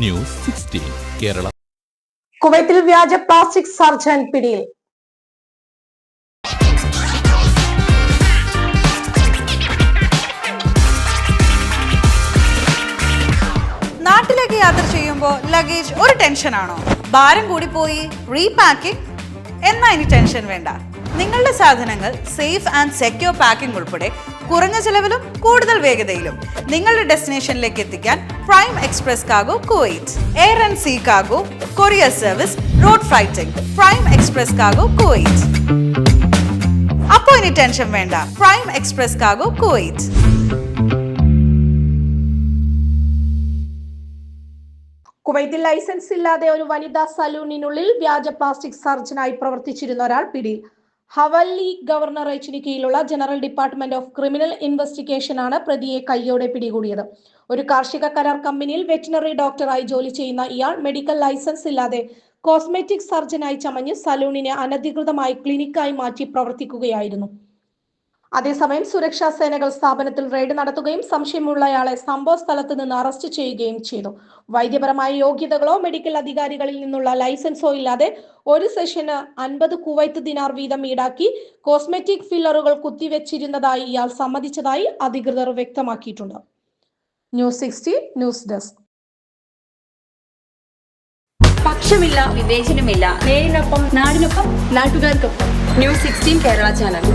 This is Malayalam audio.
ന്യൂസ് 16 കേരള. കുവൈത്തിൽ വ്യാജ പ്ലാസ്റ്റിക് സർജൻ പിടിയിൽ. നാട്ടിലേക്ക് യാത്ര ചെയ്യുമ്പോൾ ലഗേജ് ഒരു ടെൻഷനാണോ? ഭാരം കൂടി പോയി റീപാക്കിംഗ്? എന്നാ ഇനി ടെൻഷൻ വേണ്ട. നിങ്ങളുടെ സാധനങ്ങൾ സേഫ് ആൻഡ് സെക്യൂർ പാക്കിംഗ് ഉൾപ്പെടെ കുറഞ്ഞ ചെലവിലും കൂടുതൽ വേഗതയിലും നിങ്ങളുടെ ഡെസ്റ്റിനേഷനിലേക്ക് എത്തിക്കാൻ prime express cargo Kuwait. Air and sea cargo, courier service, road freighting. Prime express cargo Kuwait. അപ്പോൾ ഇനി ടെൻഷൻ വേണ്ട. Prime express cargo Kuwait. കുവൈത്തിൽ ലൈസൻസ് ഇല്ലാതെ ഒരു വനിതാ സലൂണിനുള്ളിൽ വ്യാജ പ്ലാസ്റ്റിക് സർജനായി പ്രവർത്തിച്ചിരുന്ന ഒരാൾ പിടിയിൽ. ഹവല്ലി ഗവർണറേറ്റിന് കീഴിലുള്ള general department of criminal investigation ആണ് പ്രതിയെ കയ്യോടെ പിടികൂടിയത്. ഒരു കാർഷിക കരാർ കമ്പനിയിൽ വെറ്റിനറി ഡോക്ടറായി ജോലി ചെയ്യുന്ന ഇയാൾ മെഡിക്കൽ ലൈസൻസ് ഇല്ലാതെ കോസ്മെറ്റിക് സർജനായി ചമഞ്ഞ് സലൂണിനെ അനധികൃതമായി ക്ലിനിക്കായി മാറ്റി പ്രവർത്തിക്കുകയായിരുന്നു. അതേസമയം സുരക്ഷാ സേനകൾ സ്ഥാപനത്തിൽ റെയ്ഡ് നടത്തുകയും സംശയമുള്ളയാളെ സംഭവ സ്ഥലത്ത് നിന്ന് അറസ്റ്റ് ചെയ്യുകയും ചെയ്തു. വൈദ്യപരമായ യോഗ്യതകളോ മെഡിക്കൽ അധികാരികളിൽ നിന്നുള്ള ലൈസൻസോ ഇല്ലാതെ ഒരു സെഷന് 50 കുവൈത്ത് ദിനാർ വീതം ഈടാക്കി കോസ്മെറ്റിക് ഫില്ലറുകൾ കുത്തിവെച്ചിരുന്നതായി ഇയാൾ സമ്മതിച്ചതായി അധികൃതർ വ്യക്തമാക്കിയിട്ടുണ്ട്. News 16 news desk. പക്ഷമില്ല, വിവേചനമില്ല. നേരിനൊപ്പം, നാടിനൊപ്പം, നാട്ടുകാർക്കൊപ്പം. News 16 Kerala channel.